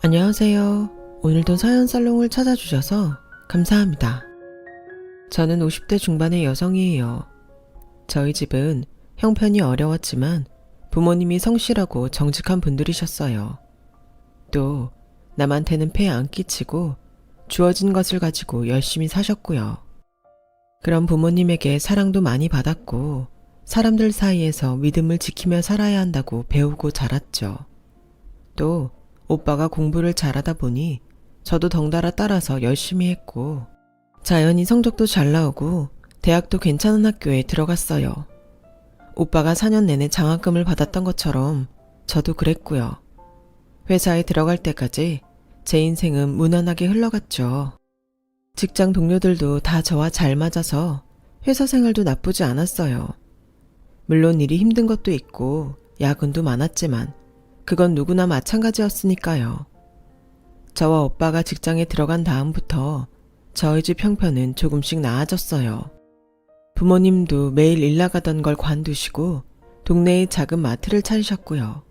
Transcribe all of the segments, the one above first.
안녕하세요. 오늘도 사연 살롱을 찾아주셔서 감사합니다. 저는 50대 중반의 여성이에요. 저희 집은 형편이 어려웠지만 부모님이 성실하고 정직한 분들이셨어요. 또 남한테는 폐 안 끼치고 주어진 것을 가지고 열심히 사셨고요. 그런 부모님에게 사랑도 많이 받았고 사람들 사이에서 믿음을 지키며 살아야 한다고 배우고 자랐죠. 또 오빠가 공부를 잘하다 보니 저도 덩달아 따라서 열심히 했고 자연히 성적도 잘 나오고 대학도 괜찮은 학교에 들어갔어요. 오빠가 4년 내내 장학금을 받았던 것처럼 저도 그랬고요. 회사에 들어갈 때까지 제 인생은 무난하게 흘러갔죠. 직장 동료들도 다 저와 잘 맞아서 회사 생활도 나쁘지 않았어요. 물론 일이 힘든 것도 있고 야근도 많았지만 그건 누구나 마찬가지였으니까요. 저와 오빠가 직장에 들어간 다음부터 저희 집 형편은 조금씩 나아졌어요. 부모님도 매일 일 나가던 걸 관두시고 동네에 작은 마트를 차리셨고요.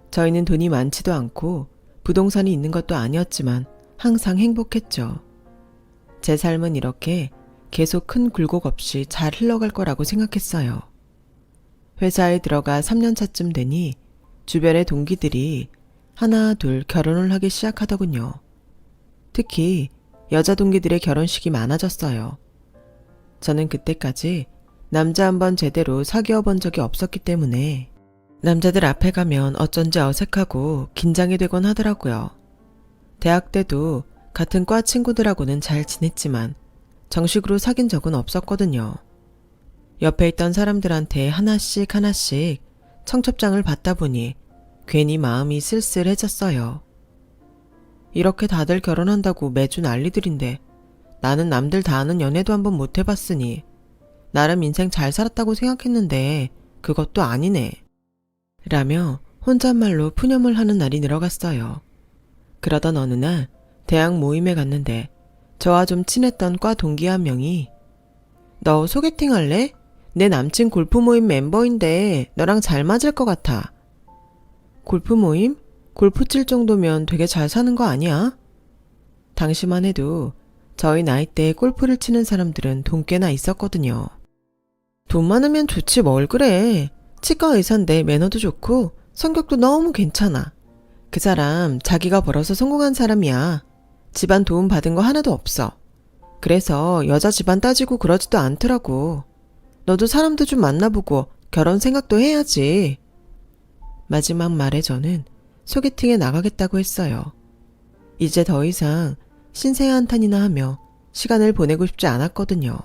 저희는 돈이 많지도 않고 부동산이 있는 것도 아니었지만 항상 행복했죠. 제 삶은 이렇게 계속 큰 굴곡 없이 잘 흘러갈 거라고 생각했어요. 회사에 들어가 3년 차쯤 되니 주변의 동기들이 하나 둘 결혼을 하기 시작하더군요. 특히 여자 동기들의 결혼식이 많아졌어요. 저는 그때까지 남자 한번 제대로 사귀어 본 적이 없었기 때문에 남자들 앞에 가면 어쩐지 어색하고 긴장이 되곤 하더라고요. 대학 때도 같은 과 친구들하고는 잘 지냈지만 정식으로 사귄 적은 없었거든요. 옆에 있던 사람들한테 하나씩 청첩장을 받다 보니 괜히 마음이 쓸쓸해졌어요. 이렇게 다들 결혼한다고 매주 난리들인데 나는 남들 다 아는 연애도 한번 못 해봤으니 나름 인생 잘 살았다고 생각했는데 그것도 아니네. 라며 혼잣말로 푸념을 하는 날이 늘어갔어요. 그러던 어느 날 대학 모임에 갔는데 저와 좀 친했던 과 동기 한 명이 너 소개팅 할래? 내 남친 골프 모임 멤버인데 너랑 잘 맞을 것 같아. 골프 모임? 골프 칠 정도면 되게 잘 사는 거 아니야? 당시만 해도 저희 나이대에 골프를 치는 사람들은 돈 꽤나 있었거든요. 돈 많으면 좋지 뭘 그래. 치과 의사인데 매너도 좋고 성격도 너무 괜찮아. 그 사람 자기가 벌어서 성공한 사람이야. 집안 도움 받은 거 하나도 없어. 그래서 여자 집안 따지고 그러지도 않더라고. 너도 사람도 좀 만나보고 결혼 생각도 해야지. 마지막 말에 저는 소개팅에 나가겠다고 했어요. 이제 더 이상 신세 한탄이나 하며 시간을 보내고 싶지 않았거든요.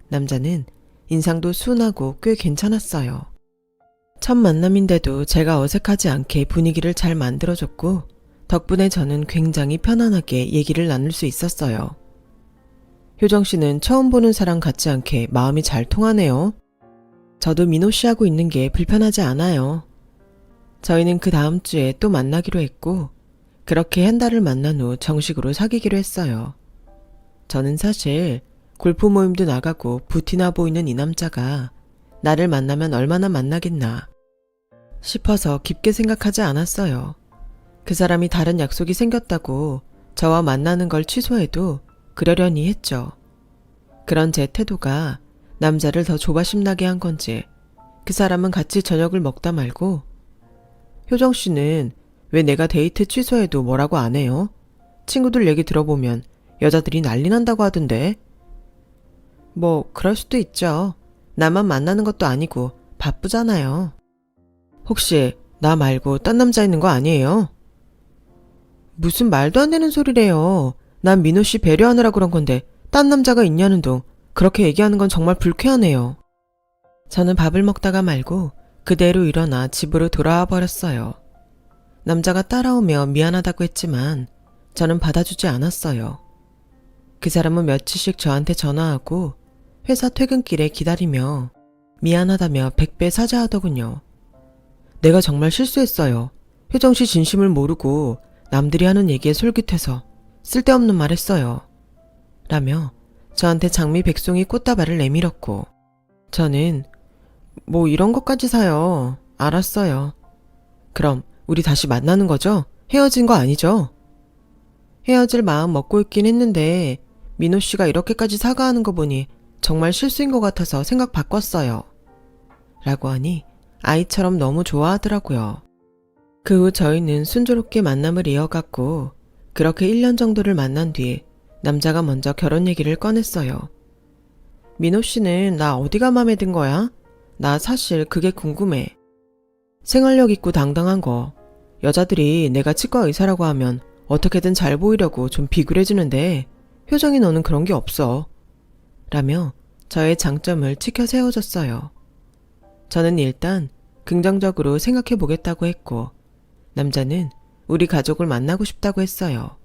남자는 인상도 순하고 꽤 괜찮았어요. 첫 만남인데도 제가 어색하지 않게 분위기를 잘 만들어줬고 덕분에 저는 굉장히 편안하게 얘기를 나눌 수 있었어요. 효정 씨는 처음 보는 사람 같지 않게 마음이 잘 통하네요. 저도 민호 씨하고 있는 게 불편하지 않아요. 저희는 그 다음 주에 또 만나기로 했고 그렇게 한 달을 만난 후 정식으로 사귀기로 했어요. 저는 사실 골프 모임도 나가고 부티나 보이는 이 남자가 나를 만나면 얼마나 만나겠나 싶어서 깊게 생각하지 않았어요. 그 사람이 다른 약속이 생겼다고 저와 만나는 걸 취소해도 그러려니 했죠. 그런 제 태도가 남자를 더 조바심나게 한 건지 그 사람은 같이 저녁을 먹다 말고 효정 씨는 왜 내가 데이트 취소해도 뭐라고 안 해요? 친구들 얘기 들어보면 여자들이 난리 난다고 하던데. 뭐 그럴 수도 있죠. 나만 만나는 것도 아니고 바쁘잖아요. 혹시 나 말고 딴 남자 있는 거 아니에요? 무슨 말도 안 되는 소리래요. 난 민호 씨 배려하느라 그런 건데 딴 남자가 있냐는 둥 그렇게 얘기하는 건 정말 불쾌하네요. 저는 밥을 먹다가 말고 그대로 일어나 집으로 돌아와 버렸어요. 남자가 따라오며 미안하다고 했지만 저는 받아주지 않았어요. 그 사람은 며칠씩 저한테 전화하고 회사 퇴근길에 기다리며 미안하다며 100배 사죄하더군요. 내가 정말 실수했어요. 효정 씨 진심을 모르고 남들이 하는 얘기에 솔깃해서 쓸데없는 말 했어요. 라며 저한테 장미 백송이 꽃다발을 내밀었고 저는 뭐 이런 것까지 사요. 알았어요. 그럼 우리 다시 만나는 거죠? 헤어진 거 아니죠? 헤어질 마음 먹고 있긴 했는데 민호 씨가 이렇게까지 사과하는 거 보니 정말 실수인 것 같아서 생각 바꿨어요. 라고 하니 아이처럼 너무 좋아하더라고요. 그 후 저희는 순조롭게 만남을 이어갔고 그렇게 1년 정도를 만난 뒤 남자가 먼저 결혼 얘기를 꺼냈어요. 민호 씨는 나 어디가 마음에 든 거야? 나 사실 그게 궁금해. 생활력 있고 당당한 거. 여자들이 내가 치과 의사라고 하면 어떻게든 잘 보이려고 좀 비굴해지는데 효정이 너는 그런 게 없어. 라며 저의 장점을 치켜 세워줬어요. 저는 일단 긍정적으로 생각해 보겠다고 했고 남자는 우리 가족을 만나고 싶다고 했어요.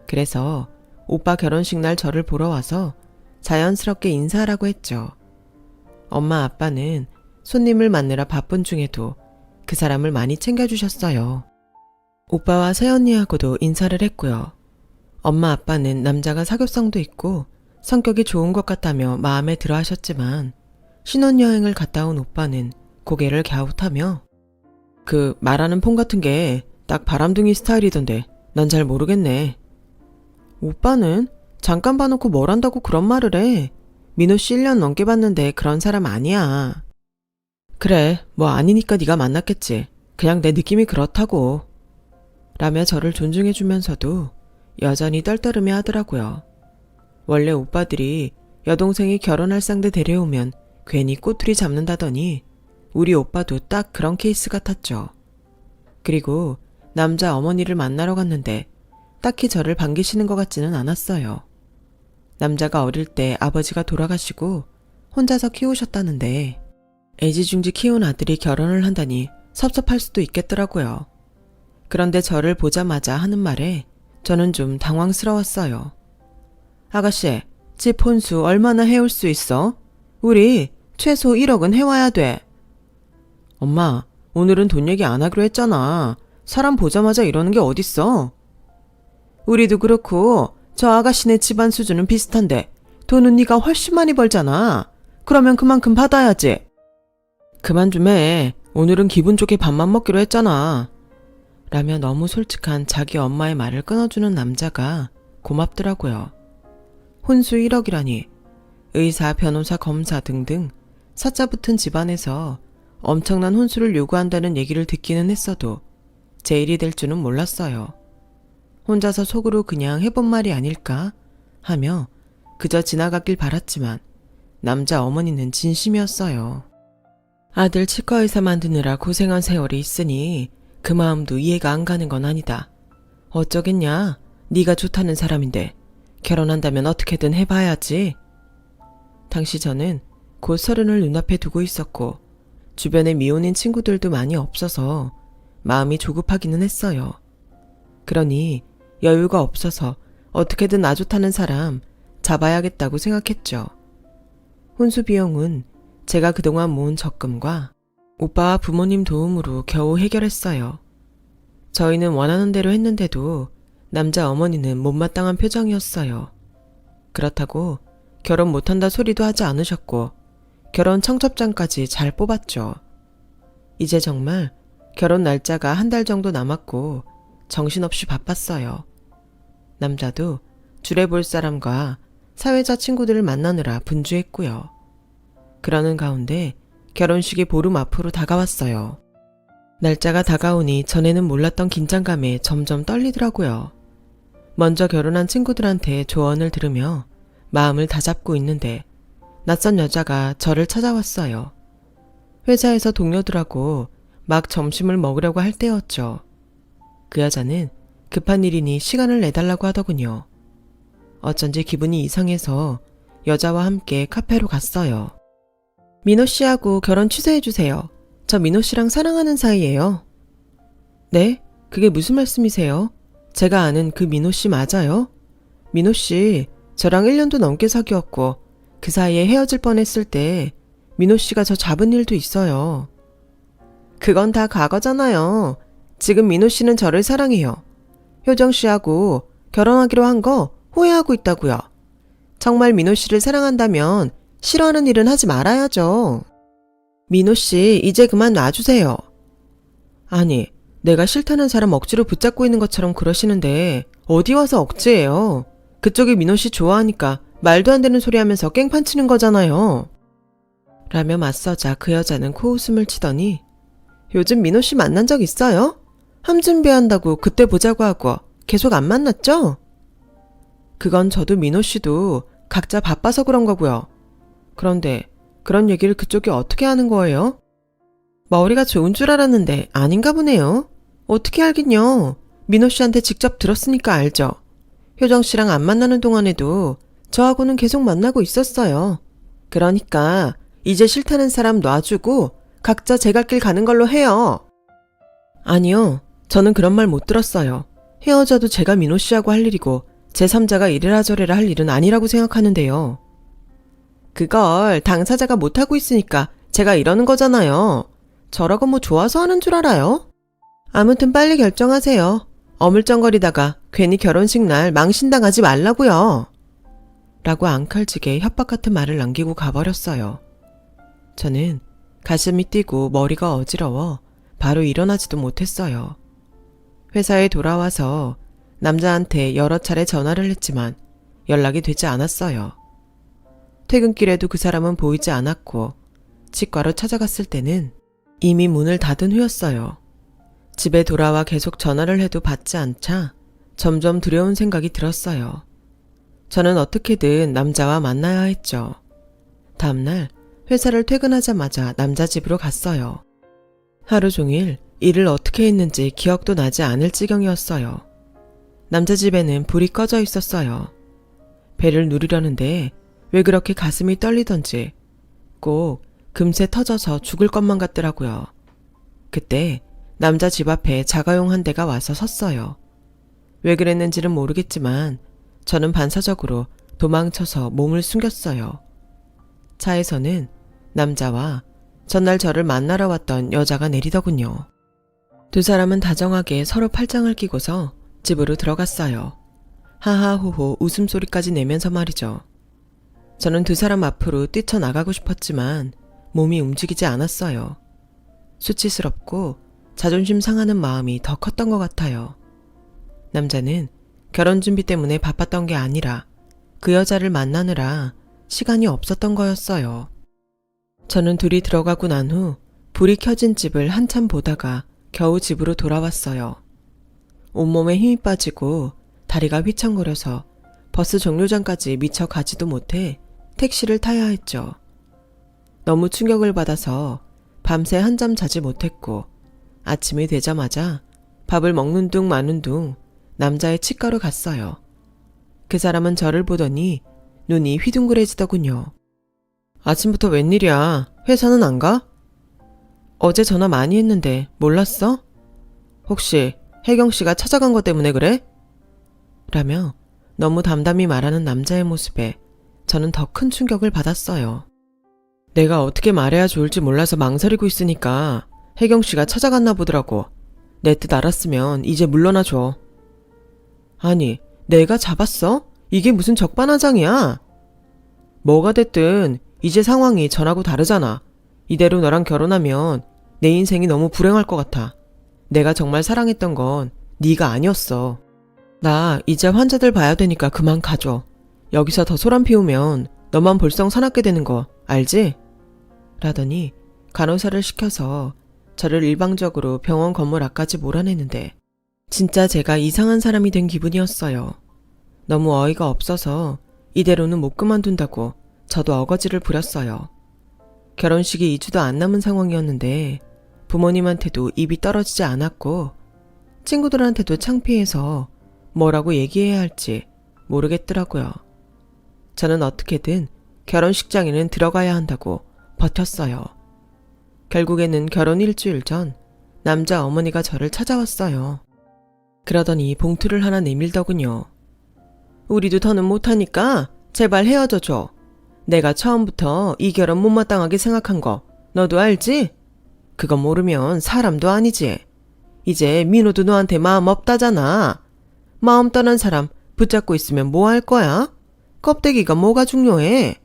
그래서 오빠 결혼식 날 저를 보러 와서 자연스럽게 인사하라고 했죠. 엄마 아빠는 손님을 만나라 바쁜 중에도 그 사람을 많이 챙겨주셨어요. 오빠와 새언니하고도 인사를 했고요. 엄마 아빠는 남자가 사교성도 있고 성격이 좋은 것 같다며 마음에 들어 하셨지만 신혼여행을 갔다 온 오빠는 고개를 갸웃하며 그 말하는 폰 같은 게 딱 바람둥이 스타일이던데 난 잘 모르겠네. 오빠는 잠깐 봐놓고 뭘 한다고 그런 말을 해. 민호 씨 1년 넘게 봤는데 그런 사람 아니야. 그래, 뭐 아니니까 네가 만났겠지. 그냥 내 느낌이 그렇다고. 라며 저를 존중해주면서도 여전히 떨떠름해 하더라고요. 원래 오빠들이 여동생이 결혼할 상대 데려오면 괜히 꼬투리 잡는다더니 우리 오빠도 딱 그런 케이스 같았죠. 그리고 남자 어머니를 만나러 갔는데 딱히 저를 반기시는 것 같지는 않았어요. 남자가 어릴 때 아버지가 돌아가시고 혼자서 키우셨다는데 애지중지 키운 아들이 결혼을 한다니 섭섭할 수도 있겠더라고요. 그런데 저를 보자마자 하는 말에 저는 좀 당황스러웠어요. 아가씨, 집 혼수 얼마나 해올 수 있어? 우리 최소 1억은 해와야 돼. 엄마, 오늘은 돈 얘기 안 하기로 했잖아. 사람 보자마자 이러는 게 어딨어? 우리도 그렇고 저 아가씨네 집안 수준은 비슷한데 돈은 네가 훨씬 많이 벌잖아. 그러면 그만큼 받아야지. 그만 좀 해. 오늘은 기분 좋게 밥만 먹기로 했잖아. 라며 너무 솔직한 자기 엄마의 말을 끊어주는 남자가 고맙더라고요. 혼수 1억이라니 의사, 변호사, 검사 등등 사자 붙은 집안에서 엄청난 혼수를 요구한다는 얘기를 듣기는 했어도 제 일이 될 줄은 몰랐어요. 혼자서 속으로 그냥 해본 말이 아닐까 하며 그저 지나가길 바랐지만 남자 어머니는 진심이었어요. 아들 치과의사 만드느라 고생한 세월이 있으니 그 마음도 이해가 안 가는 건 아니다. 어쩌겠냐? 네가 좋다는 사람인데 결혼한다면 어떻게든 해봐야지. 당시 저는 곧 30을 눈앞에 두고 있었고 주변에 미혼인 친구들도 많이 없어서 마음이 조급하기는 했어요. 그러니 여유가 없어서 어떻게든 나 좋다는 사람 잡아야겠다고 생각했죠. 혼수 비용은 제가 그동안 모은 적금과 오빠와 부모님 도움으로 겨우 해결했어요. 저희는 원하는 대로 했는데도 남자 어머니는 못마땅한 표정이었어요. 그렇다고 결혼 못한다 소리도 하지 않으셨고 결혼 청첩장까지 잘 뽑았죠. 이제 정말 결혼 날짜가 한 달 정도 남았고 정신없이 바빴어요. 남자도 주례 볼 사람과 사회자 친구들을 만나느라 분주했고요. 그러는 가운데 결혼식이 보름 앞으로 다가왔어요. 날짜가 다가오니 전에는 몰랐던 긴장감에 점점 떨리더라고요. 먼저 결혼한 친구들한테 조언을 들으며 마음을 다잡고 있는데 낯선 여자가 저를 찾아왔어요. 회사에서 동료들하고 막 점심을 먹으려고 할 때였죠. 그 여자는 급한 일이니 시간을 내달라고 하더군요. 어쩐지 기분이 이상해서 여자와 함께 카페로 갔어요. 민호 씨하고 결혼 취소해주세요. 저 민호 씨랑 사랑하는 사이예요. 네? 그게 무슨 말씀이세요? 제가 아는 그 민호 씨 맞아요? 민호 씨 저랑 1년도 넘게 사귀었고 그 사이에 헤어질 뻔했을 때 민호 씨가 저 잡은 일도 있어요. 그건 다 과거잖아요. 지금 민호 씨는 저를 사랑해요. 효정 씨하고 결혼하기로 한 거 후회하고 있다고요. 정말 민호 씨를 사랑한다면 싫어하는 일은 하지 말아야죠. 민호 씨 이제 그만 놔주세요. 아니 내가 싫다는 사람 억지로 붙잡고 있는 것처럼 그러시는데 어디 와서 억지예요. 그쪽이 민호 씨 좋아하니까 말도 안 되는 소리 하면서 깽판 치는 거잖아요. 라며 맞서자 그 여자는 코웃음을 치더니 요즘 민호 씨 만난 적 있어요? 함 준비한다고 그때 보자고 하고 계속 안 만났죠? 그건 저도 민호 씨도 각자 바빠서 그런 거고요. 그런데 그런 얘기를 그쪽이 어떻게 하는 거예요? 머리가 좋은 줄 알았는데 아닌가 보네요. 어떻게 알긴요. 민호 씨한테 직접 들었으니까 알죠. 효정 씨랑 안 만나는 동안에도 저하고는 계속 만나고 있었어요. 그러니까 이제 싫다는 사람 놔주고 각자 제 갈 길 가는 걸로 해요. 아니요. 저는 그런 말 못 들었어요. 헤어져도 제가 민호 씨하고 할 일이고 제3자가 이래라 저래라 할 일은 아니라고 생각하는데요. 그걸 당사자가 못하고 있으니까 제가 이러는 거잖아요. 저라고 뭐 좋아서 하는 줄 알아요? 아무튼 빨리 결정하세요. 어물쩡거리다가 괜히 결혼식 날 망신당하지 말라고요. 라고 앙칼지게 협박 같은 말을 남기고 가버렸어요. 저는 가슴이 뛰고 머리가 어지러워 바로 일어나지도 못했어요. 회사에 돌아와서 남자한테 여러 차례 전화를 했지만 연락이 되지 않았어요. 퇴근길에도 그 사람은 보이지 않았고 치과로 찾아갔을 때는 이미 문을 닫은 후였어요. 집에 돌아와 계속 전화를 해도 받지 않자 점점 두려운 생각이 들었어요. 저는 어떻게든 남자와 만나야 했죠. 다음날 회사를 퇴근하자마자 남자 집으로 갔어요. 하루 종일 일을 어떻게 했는지 기억도 나지 않을 지경이었어요. 남자 집에는 불이 꺼져 있었어요. 배를 누르려는데 왜 그렇게 가슴이 떨리던지 꼭 금세 터져서 죽을 것만 같더라고요. 그때 남자 집 앞에 자가용 한 대가 와서 섰어요. 왜 그랬는지는 모르겠지만 저는 반사적으로 도망쳐서 몸을 숨겼어요. 차에서는 남자와 전날 저를 만나러 왔던 여자가 내리더군요. 두 사람은 다정하게 서로 팔짱을 끼고서 집으로 들어갔어요. 하하호호 웃음소리까지 내면서 말이죠. 저는 두 사람 앞으로 뛰쳐나가고 싶었지만 몸이 움직이지 않았어요. 수치스럽고 자존심 상하는 마음이 더 컸던 것 같아요. 남자는 결혼 준비 때문에 바빴던 게 아니라 그 여자를 만나느라 시간이 없었던 거였어요. 저는 둘이 들어가고 난 후 불이 켜진 집을 한참 보다가 겨우 집으로 돌아왔어요. 온몸에 힘이 빠지고 다리가 휘청거려서 버스 정류장까지 미처 가지도 못해 택시를 타야 했죠. 너무 충격을 받아서 밤새 한잠 자지 못했고 아침이 되자마자 밥을 먹는 둥 마는 둥 남자의 치과로 갔어요. 그 사람은 저를 보더니 눈이 휘둥그레지더군요. 아침부터 웬일이야? 회사는 안 가? 어제 전화 많이 했는데 몰랐어? 혹시 혜경 씨가 찾아간 것 때문에 그래? 라며 너무 담담히 말하는 남자의 모습에 저는 더 큰 충격을 받았어요. 내가 어떻게 말해야 좋을지 몰라서 망설이고 있으니까 혜경 씨가 찾아갔나 보더라고. 내 뜻 알았으면 이제 물러나 줘. 아니, 내가 잡았어? 이게 무슨 적반하장이야? 뭐가 됐든 이제 상황이 전하고 다르잖아. 이대로 너랑 결혼하면 내 인생이 너무 불행할 것 같아. 내가 정말 사랑했던 건 네가 아니었어. 나 이제 환자들 봐야 되니까 그만 가줘. 여기서 더 소란 피우면 너만 볼썽 사납게 되는 거 알지? 라더니 간호사를 시켜서 저를 일방적으로 병원 건물 앞까지 몰아내는데 진짜 제가 이상한 사람이 된 기분이었어요. 너무 어이가 없어서 이대로는 못 그만둔다고 저도 어거지를 부렸어요. 결혼식이 2주도 안 남은 상황이었는데 부모님한테도 입이 떨어지지 않았고 친구들한테도 창피해서 뭐라고 얘기해야 할지 모르겠더라고요. 저는 어떻게든 결혼식장에는 들어가야 한다고 버텼어요. 결국에는 결혼 일주일 전 남자 어머니가 저를 찾아왔어요. 그러더니 봉투를 하나 내밀더군요. 우리도 더는 못하니까 제발 헤어져줘. 내가 처음부터 이 결혼 못마땅하게 생각한 거 너도 알지? 그거 모르면 사람도 아니지. 이제 민호도 너한테 마음 없다잖아. 마음 떠난 사람 붙잡고 있으면 뭐 할 거야? 껍데기가 뭐가 중요해?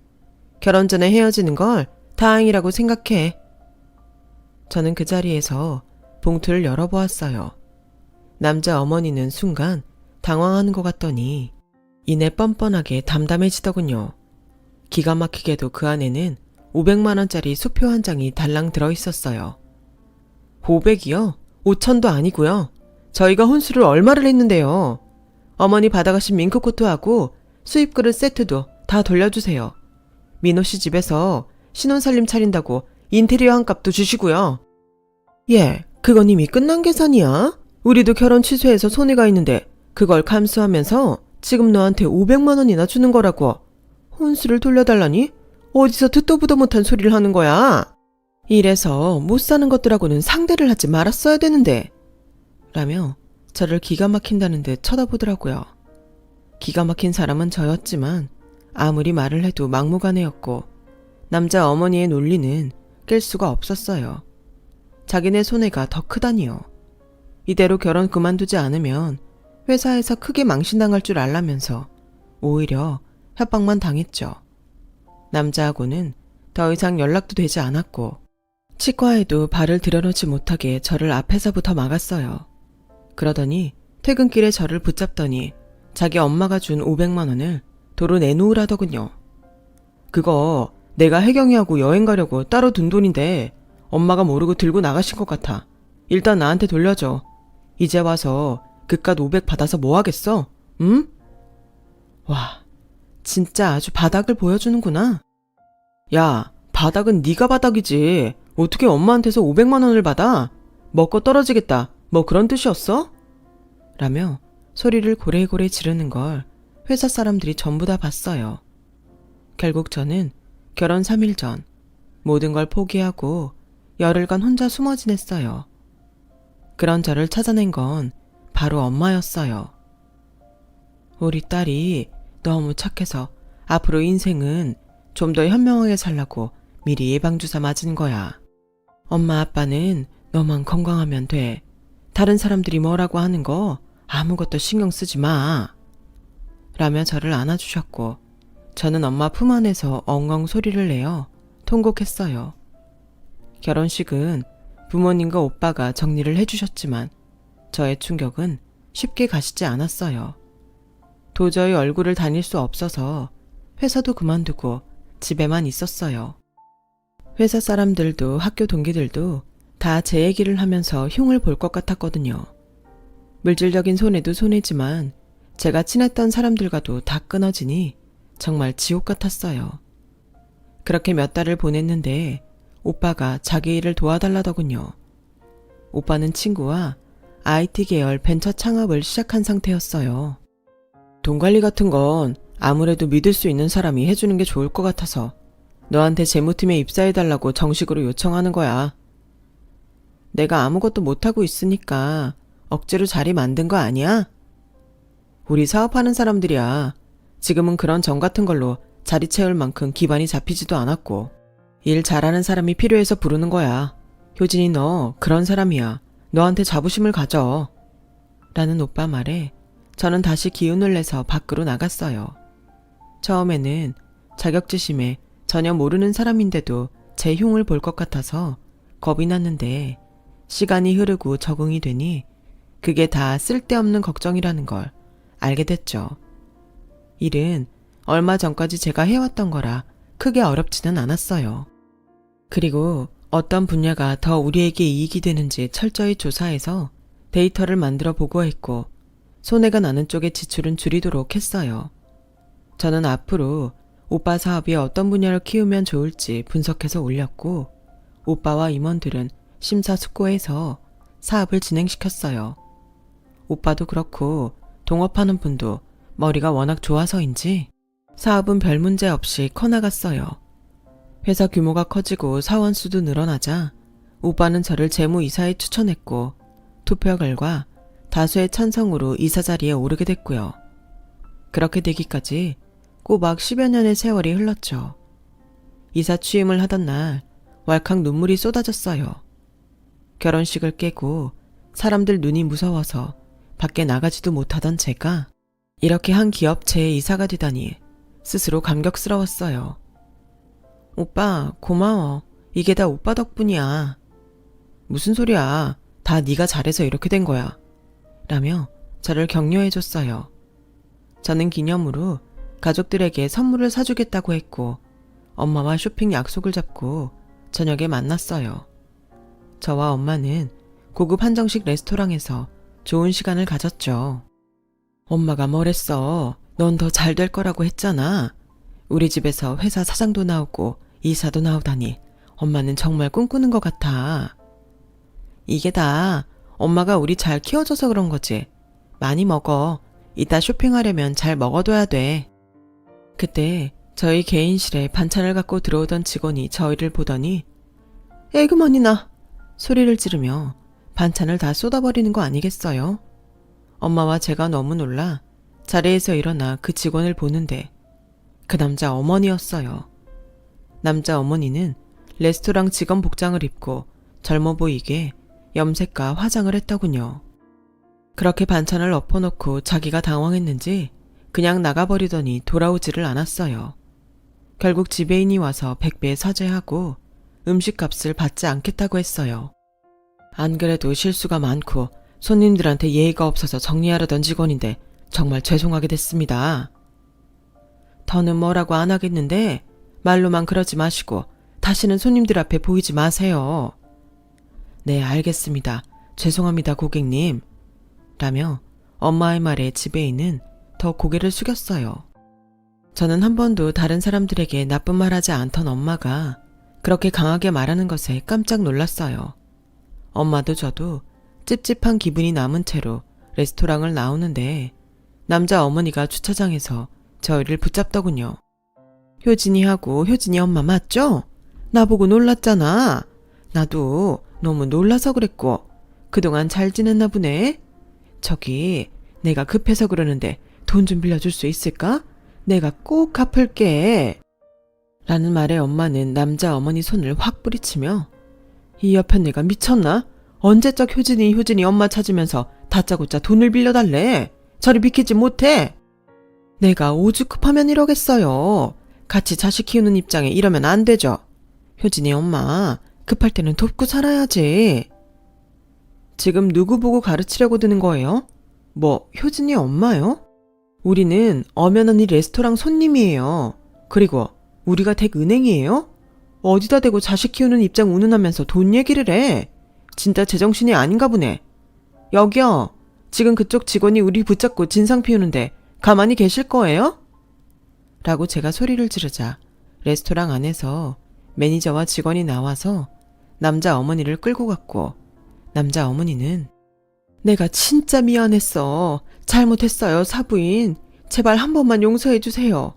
결혼 전에 헤어지는 걸 다행이라고 생각해. 저는 그 자리에서 봉투를 열어보았어요. 남자 어머니는 순간 당황하는 것 같더니 이내 뻔뻔하게 담담해지더군요. 기가 막히게도 그 안에는 500만 원짜리 수표 한 장이 달랑 들어있었어요. 500이요? 5천도 아니고요. 저희가 혼수를 얼마를 했는데요. 어머니 받아가신 밍크코트하고 수입그릇 세트도 다 돌려주세요. 민호 씨 집에서 신혼살림 차린다고 인테리어 한 값도 주시고요. 예, 그건 이미 끝난 계산이야. 우리도 결혼 취소해서 손해가 있는데 그걸 감수하면서 지금 너한테 500만 원이나 주는 거라고. 혼수를 돌려달라니? 어디서 듣도 보도 못한 소리를 하는 거야? 이래서 못 사는 것들하고는 상대를 하지 말았어야 되는데. 라며 저를 기가 막힌다는 듯 쳐다보더라고요. 기가 막힌 사람은 저였지만 아무리 말을 해도 막무가내였고 남자 어머니의 논리는 깰 수가 없었어요. 자기네 손해가 더 크다니요. 이대로 결혼 그만두지 않으면 회사에서 크게 망신당할 줄 알라면서 오히려 협박만 당했죠. 남자하고는 더 이상 연락도 되지 않았고 치과에도 발을 들여놓지 못하게 저를 앞에서부터 막았어요. 그러더니 퇴근길에 저를 붙잡더니 자기 엄마가 준 500만 원을 도로 내놓으라더군요. 그거 내가 혜경이하고 여행 가려고 따로 둔 돈인데 엄마가 모르고 들고 나가신 것 같아. 일단 나한테 돌려줘. 이제 와서 그깟 500 받아서 뭐 하겠어? 응? 와, 진짜 아주 바닥을 보여주는구나. 야, 바닥은 네가 바닥이지. 어떻게 엄마한테서 500만 원을 받아? 먹고 떨어지겠다. 뭐 그런 뜻이었어? 라며 소리를 고래고래 지르는 걸 회사 사람들이 전부 다 봤어요. 결국 저는 결혼 3일 전 모든 걸 포기하고 열흘간 혼자 숨어 지냈어요. 그런 저를 찾아낸 건 바로 엄마였어요. 우리 딸이 너무 착해서 앞으로 인생은 좀 더 현명하게 살라고 미리 예방주사 맞은 거야. 엄마 아빠는 너만 건강하면 돼. 다른 사람들이 뭐라고 하는 거 아무것도 신경 쓰지 마. 라며 저를 안아주셨고 저는 엄마 품 안에서 엉엉 소리를 내어 통곡했어요. 결혼식은 부모님과 오빠가 정리를 해주셨지만 저의 충격은 쉽게 가시지 않았어요. 도저히 얼굴을 다닐 수 없어서 회사도 그만두고 집에만 있었어요. 회사 사람들도 학교 동기들도 다 제 얘기를 하면서 흉을 볼 것 같았거든요. 물질적인 손해도 손해지만 제가 친했던 사람들과도 다 끊어지니 정말 지옥 같았어요. 그렇게 몇 달을 보냈는데 오빠가 자기 일을 도와달라더군요. 오빠는 친구와 IT 계열 벤처 창업을 시작한 상태였어요. 돈 관리 같은 건 아무래도 믿을 수 있는 사람이 해주는 게 좋을 것 같아서 너한테 재무팀에 입사해달라고 정식으로 요청하는 거야. 내가 아무것도 못하고 있으니까 억지로 자리 만든 거 아니야? 우리 사업하는 사람들이야. 지금은 그런 정 같은 걸로 자리 채울 만큼 기반이 잡히지도 않았고 일 잘하는 사람이 필요해서 부르는 거야. 효진이 너 그런 사람이야. 너한테 자부심을 가져. 라는 오빠 말에 저는 다시 기운을 내서 밖으로 나갔어요. 처음에는 자격지심에 전혀 모르는 사람인데도 제 흉을 볼 것 같아서 겁이 났는데 시간이 흐르고 적응이 되니 그게 다 쓸데없는 걱정이라는 걸 알게 됐죠. 일은 얼마 전까지 제가 해왔던 거라 크게 어렵지는 않았어요. 그리고 어떤 분야가 더 우리에게 이익이 되는지 철저히 조사해서 데이터를 만들어 보고했고 손해가 나는 쪽의 지출은 줄이도록 했어요. 저는 앞으로 오빠 사업이 어떤 분야를 키우면 좋을지 분석해서 올렸고 오빠와 임원들은 심사숙고해서 사업을 진행시켰어요. 오빠도 그렇고 동업하는 분도 머리가 워낙 좋아서인지 사업은 별 문제 없이 커나갔어요. 회사 규모가 커지고 사원 수도 늘어나자 오빠는 저를 재무이사에 추천했고 투표 결과 다수의 찬성으로 이사 자리에 오르게 됐고요. 그렇게 되기까지 꼬박 10여 년의 세월이 흘렀죠. 이사 취임을 하던 날 왈칵 눈물이 쏟아졌어요. 결혼식을 깨고 사람들 눈이 무서워서 밖에 나가지도 못하던 제가 이렇게 한 기업체에 이사가 되다니 스스로 감격스러웠어요. 오빠 고마워. 이게 다 오빠 덕분이야. 무슨 소리야. 다 네가 잘해서 이렇게 된 거야. 라며 저를 격려해줬어요. 저는 기념으로 가족들에게 선물을 사주겠다고 했고 엄마와 쇼핑 약속을 잡고 저녁에 만났어요. 저와 엄마는 고급 한정식 레스토랑에서 좋은 시간을 가졌죠. 엄마가 뭐랬어? 넌 더 잘 될 거라고 했잖아. 우리 집에서 회사 사장도 나오고 이사도 나오다니 엄마는 정말 꿈꾸는 것 같아. 이게 다 엄마가 우리 잘 키워줘서 그런 거지. 많이 먹어. 이따 쇼핑하려면 잘 먹어둬야 돼. 그때 저희 개인실에 반찬을 갖고 들어오던 직원이 저희를 보더니 에그머니나 소리를 지르며 반찬을 다 쏟아버리는 거 아니겠어요? 엄마와 제가 너무 놀라 자리에서 일어나 그 직원을 보는데 그 남자 어머니였어요. 남자 어머니는 레스토랑 직원 복장을 입고 젊어 보이게 염색과 화장을 했더군요. 그렇게 반찬을 엎어놓고 자기가 당황했는지 그냥 나가버리더니 돌아오지를 않았어요. 결국 지배인이 와서 100배 사죄하고 음식값을 받지 않겠다고 했어요. 안 그래도 실수가 많고 손님들한테 예의가 없어서 정리하려던 직원인데 정말 죄송하게 됐습니다. 더는 뭐라고 안 하겠는데 말로만 그러지 마시고 다시는 손님들 앞에 보이지 마세요. 네, 알겠습니다. 죄송합니다, 고객님. 라며 엄마의 말에 지배인은 더 고개를 숙였어요. 저는 한 번도 다른 사람들에게 나쁜 말 하지 않던 엄마가 그렇게 강하게 말하는 것에 깜짝 놀랐어요. 엄마도 저도 찝찝한 기분이 남은 채로 레스토랑을 나오는데 남자 어머니가 주차장에서 저희를 붙잡더군요. 효진이하고 효진이 엄마 맞죠? 나보고 놀랐잖아. 나도 너무 놀라서 그랬고 그동안 잘 지냈나 보네. 저기 내가 급해서 그러는데 돈 좀 빌려줄 수 있을까? 내가 꼭 갚을게. 라는 말에 엄마는 남자 어머니 손을 확 뿌리치며 이 옆에 내가 미쳤나? 언제적 효진이 엄마 찾으면서 다짜고짜 돈을 빌려달래. 저리 비키지 못해. 내가 오죽급하면 이러겠어요. 같이 자식 키우는 입장에 이러면 안 되죠. 효진이 엄마 급할 때는 돕고 살아야지. 지금 누구 보고 가르치려고 드는 거예요? 뭐 효진이 엄마요? 우리는 엄연 언니 레스토랑 손님이에요. 그리고 우리가 댁 은행이에요? 어디다 대고 자식 키우는 입장 운운하면서 돈 얘기를 해. 진짜 제정신이 아닌가 보네. 여기요. 지금 그쪽 직원이 우리 붙잡고 진상 피우는데 가만히 계실 거예요? 라고 제가 소리를 지르자 레스토랑 안에서 매니저와 직원이 나와서 남자 어머니를 끌고 갔고 남자 어머니는 내가 진짜 미안했어. 잘못했어요, 사부인. 제발 한 번만 용서해 주세요.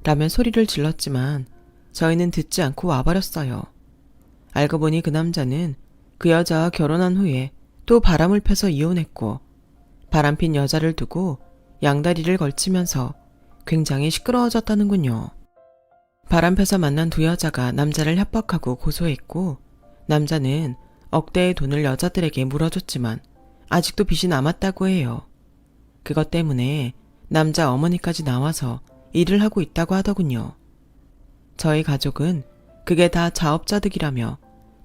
라며 소리를 질렀지만 저희는 듣지 않고 와버렸어요. 알고 보니 그 남자는 그 여자와 결혼한 후에 또 바람을 펴서 이혼했고 바람핀 여자를 두고 양다리를 걸치면서 굉장히 시끄러워졌다는군요. 바람 펴서 만난 두 여자가 남자를 협박하고 고소했고 남자는 억대의 돈을 여자들에게 물어줬지만 아직도 빚이 남았다고 해요. 그것 때문에 남자 어머니까지 나와서 일을 하고 있다고 하더군요. 저희 가족은 그게 다 자업자득이라며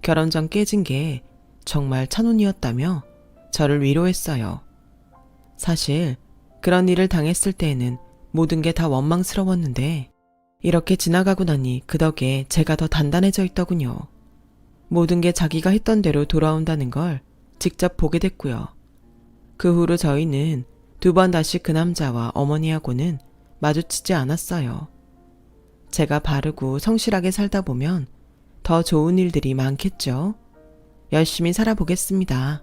결혼 전 깨진 게 정말 천운이었다며 저를 위로했어요. 사실 그런 일을 당했을 때에는 모든 게 다 원망스러웠는데 이렇게 지나가고 나니 그 덕에 제가 더 단단해져 있더군요. 모든 게 자기가 했던 대로 돌아온다는 걸 직접 보게 됐고요. 그 후로 저희는 두 번 다시 그 남자와 어머니하고는 마주치지 않았어요. 제가 바르고 성실하게 살다 보면 더 좋은 일들이 많겠죠. 열심히 살아보겠습니다.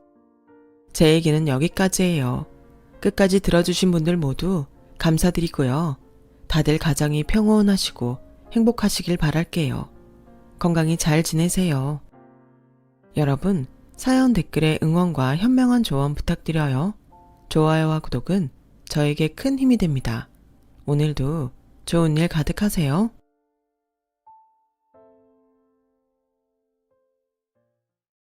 제 얘기는 여기까지예요. 끝까지 들어주신 분들 모두 감사드리고요. 다들 가정이 평온하시고 행복하시길 바랄게요. 건강히 잘 지내세요. 여러분, 사연 댓글에 응원과 현명한 조언 부탁드려요. 좋아요와 구독은 저에게 큰 힘이 됩니다. 오늘도 좋은 일 가득하세요.